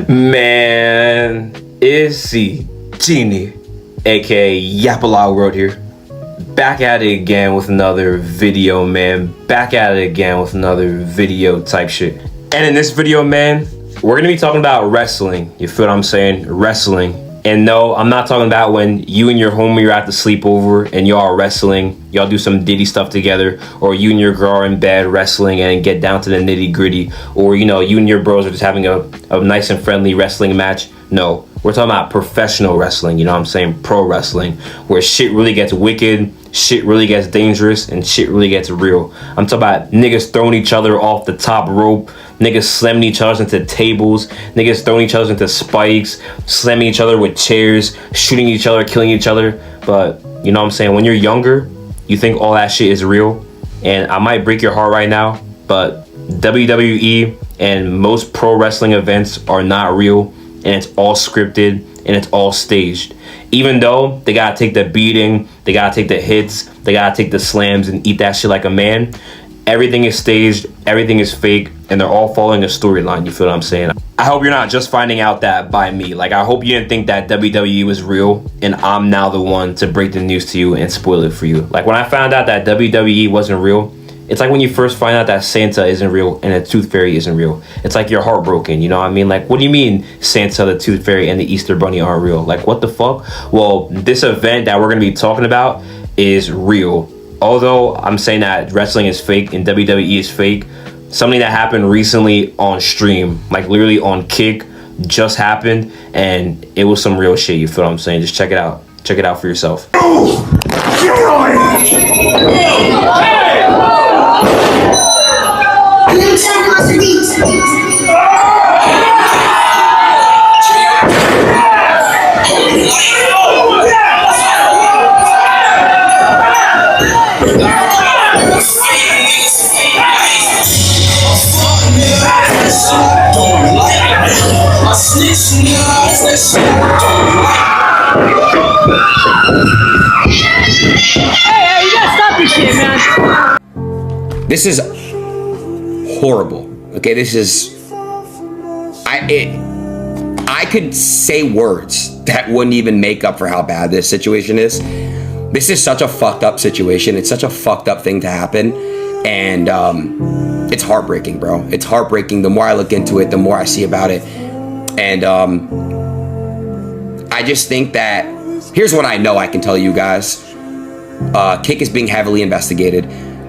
Man, it's the Genie, aka Yapala World here. Back at it again with another video, man. Back at it again with another video type shit. And in this video, man, we're gonna be talking about wrestling. You feel what I'm saying? Wrestling. And no, I'm not talking about when you and your homie are at the sleepover and y'all are wrestling. Y'all do some Diddy stuff together, or you and your girl are in bed wrestling and get down to the nitty gritty, or you know, you and your bros are just having a nice and friendly wrestling match. No, we're talking about professional wrestling, you know what I'm saying? Pro wrestling, where shit really gets wicked, shit really gets dangerous, and shit really gets real. I'm talking about niggas throwing each other off the top rope, niggas slamming each other into tables, niggas throwing each other into spikes, slamming each other with chairs, shooting each other, killing each other. But you know what I'm saying? When you're younger, you think all that shit is real. And I might break your heart right now, but WWE and most pro wrestling events are not real, and it's all scripted and it's all staged. Even though they gotta take the beating, they gotta take the hits, they gotta take the slams and eat that shit like a man, everything is staged, everything is fake, and they're all following a storyline. You feel what I'm saying? I hope you're not just finding out that by me. Like, I hope you didn't think that WWE was real and I'm now the one to break the news to you and spoil it for you. Like, when I found out that WWE wasn't real, it's like when you first find out that Santa isn't real and the Tooth Fairy isn't real. It's like you're heartbroken, you know what I mean? Like, what do you mean Santa, the Tooth Fairy, and the Easter Bunny aren't real? Like, what the fuck? Well, this event that we're gonna be talking about is real. Although I'm saying that wrestling is fake and WWE is fake, something that happened recently on stream, like literally on Kick, just happened, and it was some real shit. You feel what I'm saying? Just check it out. Check it out for yourself. Hey, you gotta stop this shit, man. This is horrible. Okay, this is I could say words that wouldn't even make up for how bad this situation is. This is such a fucked up situation. It's such a fucked up thing to happen, and it's heartbreaking, bro. It's heartbreaking. The more I look into it, the more I see about it, and I just think that here's what I know I can tell you guys. Kick is being heavily investigated.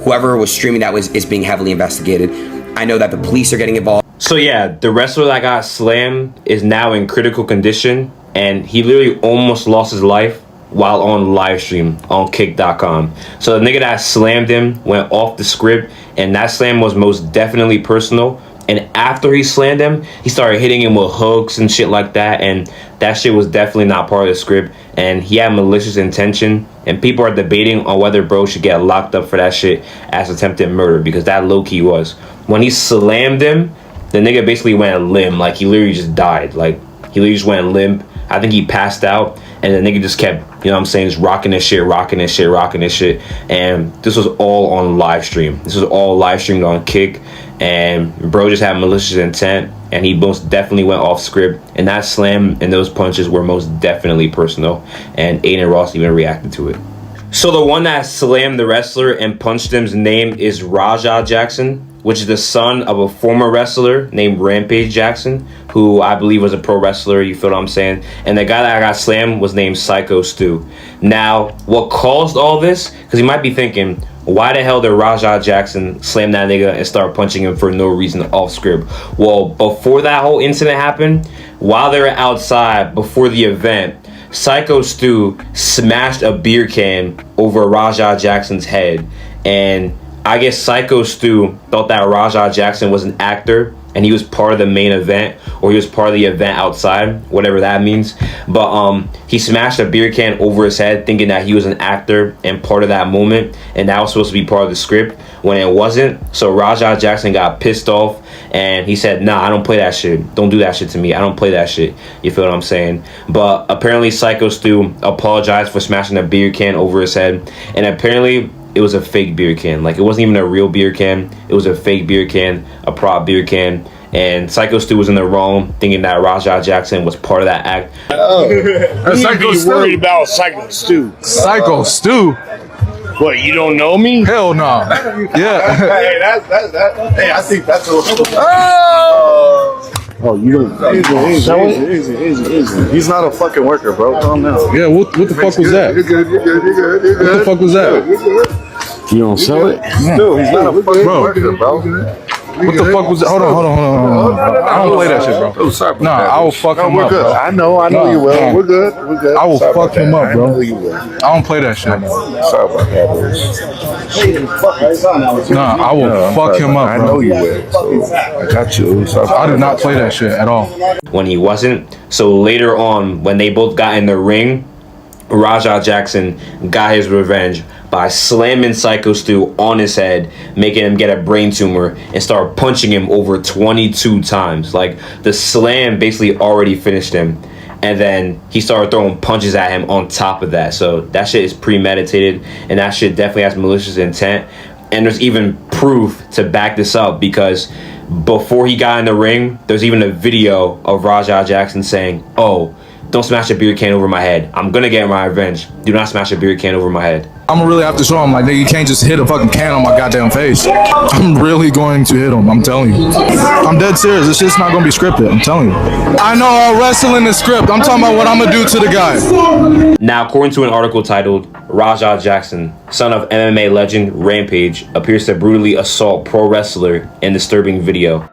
Whoever was streaming that is being heavily investigated. I know that the police are getting involved. So yeah, the wrestler that got slammed is now in critical condition, and he literally almost lost his life while on live stream on kick.com. So the nigga that slammed him went off the script, and that slam was most definitely personal. And after he slammed him, he started hitting him with hooks and shit like that, and that shit was definitely not part of the script, and he had malicious intention, and people are debating on whether bro should get locked up for that shit as attempted murder, because that low-key was. When he slammed him, the nigga basically went limp. Like, he literally just died. Like, he literally just went limp. I think he passed out, and the nigga just kept, you know what I'm saying, just rocking this shit, rocking this shit, rocking this shit. And this was all on live stream. This was all live streamed on Kick, and bro just had malicious intent, and he most definitely went off script. And that slam and those punches were most definitely personal, and Aiden Ross even reacted to it. So the one that slammed the wrestler and punched him's name is Raja Jackson, which is the son of a former wrestler named Rampage Jackson, who I believe was a pro wrestler, you feel what I'm saying? And the guy that got slammed was named Psycho Stu. Now, what caused all this, because you might be thinking, why the hell did Raja Jackson slam that nigga and start punching him for no reason off script? Well, before that whole incident happened, while they were outside before the event, Psycho Stu smashed a beer can over Raja Jackson's head, and I guess Psycho Stu thought that Raja Jackson was an actor and he was part of the main event, or he was part of the event outside, whatever that means. But he smashed a beer can over his head thinking that he was an actor and part of that moment, and that was supposed to be part of the script when it wasn't. So Raja Jackson got pissed off and he said, nah, I don't play that shit. Don't do that shit to me. I don't play that shit. You feel what I'm saying? But apparently Psycho Stu apologized for smashing a beer can over his head, and apparently it was a fake beer can. Like, it wasn't even a real beer can. It was a fake beer can, a prop beer can. And Psycho Stu was in the wrong, thinking that Raja Jackson was part of that act. That's Psycho Stu. Worried about Psycho Stu. Psycho Stu? What, you don't know me? Hell no. Yeah. Hey, hey, I think that's a little. Oh, you don't. Easy. He's not a fucking worker, bro. Calm down. Yeah, what the fuck was that? You're good. What the fuck was that? You don't sell it? Dude, he's not a fucking worker, bro. What the fuck was that? Hold on. I don't play that shit, bro. Oh, sorry about Nah, that. I will fuck him we're up, good. bro. I know you will. Nah. We're good. I will Sorry fuck about him that. up, bro. I know you will. I don't play that shit. Sorry about that, Nah, I will fuck him up, I bro. know you will. So I got you. Sorry about I do not play that shit at all. When he wasn't. So later on, when they both got in the ring, Raja Jackson got his revenge by slamming Psycho Stu on his head, making him get a brain tumor, and start punching him over 22 times. Like, the slam basically already finished him. And then he started throwing punches at him on top of that. So that shit is premeditated, and that shit definitely has malicious intent. And there's even proof to back this up, because before he got in the ring, there's even a video of Raja Jackson saying, "Oh, don't smash a beer can over my head. I'm gonna get my revenge. Do not smash a beer can over my head." I'm gonna really have to show him, like, nigga, you can't just hit a fucking can on my goddamn face. I'm really going to hit him, I'm telling you. I'm dead serious, this shit's not gonna be scripted, I'm telling you. I know all wrestling is script, I'm talking about what I'm gonna do to the guy. Now, according to an article titled "Raja Jackson, son of MMA legend Rampage, appears to brutally assault pro wrestler in disturbing video."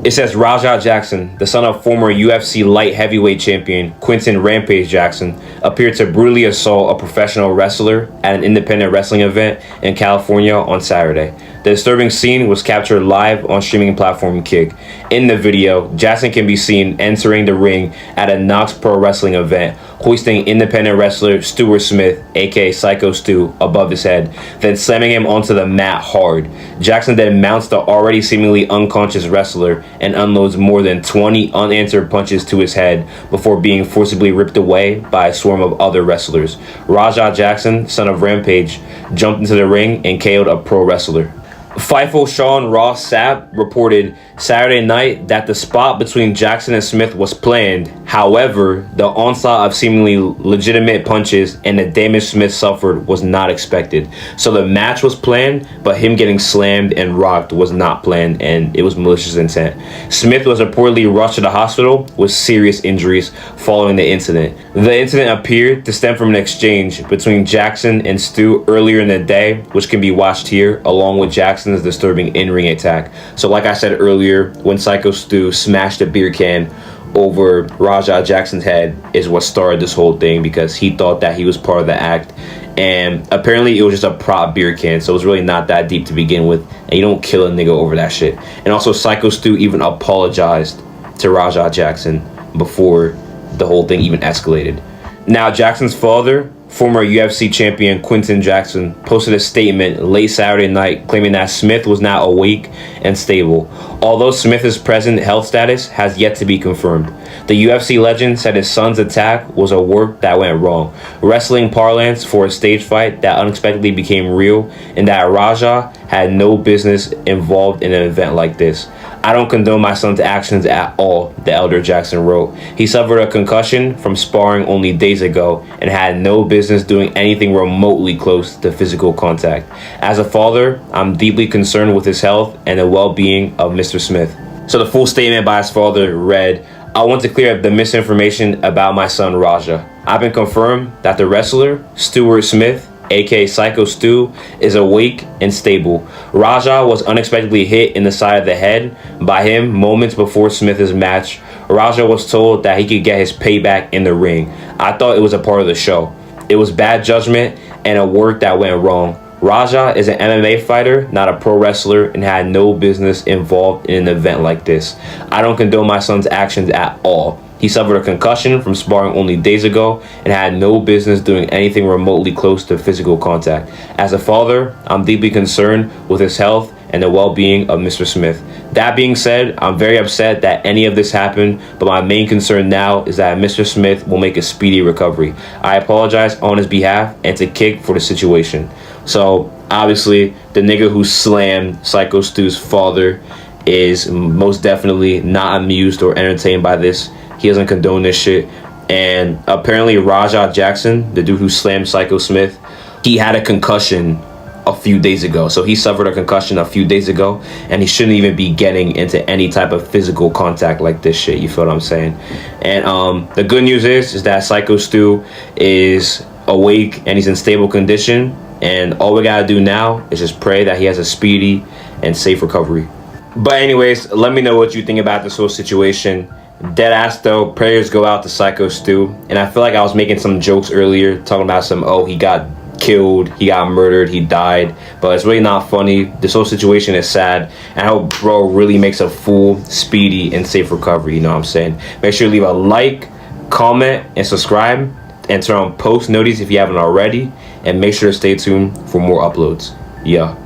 It says Raja Jackson, the son of former UFC light heavyweight champion Quinton Rampage Jackson, appeared to brutally assault a professional wrestler at an independent wrestling event in California on Saturday. The disturbing scene was captured live on streaming platform Kick. In the video, Jackson can be seen entering the ring at a Knox Pro Wrestling event, hoisting independent wrestler Stuart Smith, aka Psycho Stu, above his head, then slamming him onto the mat hard. Jackson then mounts the already seemingly unconscious wrestler and unloads more than 20 unanswered punches to his head before being forcibly ripped away by a swarm of other wrestlers. Raja Jackson, son of Rampage, jumped into the ring and KO'd a pro wrestler. FIFO Sean Ross Sapp reported Saturday night that the spot between Jackson and Smith was planned. However, the onslaught of seemingly legitimate punches and the damage Smith suffered was not expected. So the match was planned, but him getting slammed and rocked was not planned, and it was malicious intent. Smith was reportedly rushed to the hospital with serious injuries following the incident. The incident appeared to stem from an exchange between Jackson and Stu earlier in the day, which can be watched here, along with Jackson's disturbing in-ring attack. So like I said earlier, when Psycho Stu smashed a beer can over Raja Jackson's head is what started this whole thing, because he thought that he was part of the act, and apparently it was just a prop beer can, so it was really not that deep to begin with, and you don't kill a nigga over that shit. And also Psycho Stu even apologized to Raja Jackson before the whole thing even escalated. Now, Jackson's father, former UFC champion Quinton Jackson, posted a statement late Saturday night claiming that Smith was now awake and stable, although Smith's present health status has yet to be confirmed. The UFC legend said his son's attack was a work that went wrong, wrestling parlance for a stage fight that unexpectedly became real, and that Raja had no business involved in an event like this. "I don't condone my son's actions at all," the elder Jackson wrote. "He suffered a concussion from sparring only days ago and had no business doing anything remotely close to physical contact. As a father, I'm deeply concerned with his health and the well-being of Mr. Smith." So the full statement by his father read, "I want to clear up the misinformation about my son Raja. I've been confirmed that the wrestler, Stuart Smith, aka Psycho Stu, is awake and stable. Raja was unexpectedly hit in the side of the head by him moments before Smith's match. Raja was told that he could get his payback in the ring. I thought it was a part of the show. It was bad judgment and a work that went wrong. Raja is an MMA fighter, not a pro wrestler, and had no business involved in an event like this. I don't condone my son's actions at all. He suffered a concussion from sparring only days ago and had no business doing anything remotely close to physical contact. As a father, I'm deeply concerned with his health and the well-being of Mr. Smith. That being said, I'm very upset that any of this happened, but my main concern now is that Mr. Smith will make a speedy recovery. I apologize on his behalf and to Kick for the situation." So obviously the nigga who slammed Psycho Stu's father is most definitely not amused or entertained by this. He doesn't condone this shit. And apparently Rajah Jackson, the dude who slammed Psycho Smith, he had a concussion a few days ago. So he suffered a concussion a few days ago, and he shouldn't even be getting into any type of physical contact like this shit. You feel what I'm saying? And the good news is that Psycho Stu is awake and he's in stable condition. And all we gotta do now is just pray that he has a speedy and safe recovery. But anyways, let me know what you think about this whole situation. Dead ass though, prayers go out to Psycho Stu. And I feel like I was making some jokes earlier, talking about he got killed, he got murdered, he died. But it's really not funny. This whole situation is sad. And I hope bro really makes a full, speedy, and safe recovery. You know what I'm saying? Make sure to leave a like, comment, and subscribe. And turn on post notices if you haven't already. And make sure to stay tuned for more uploads. Yeah.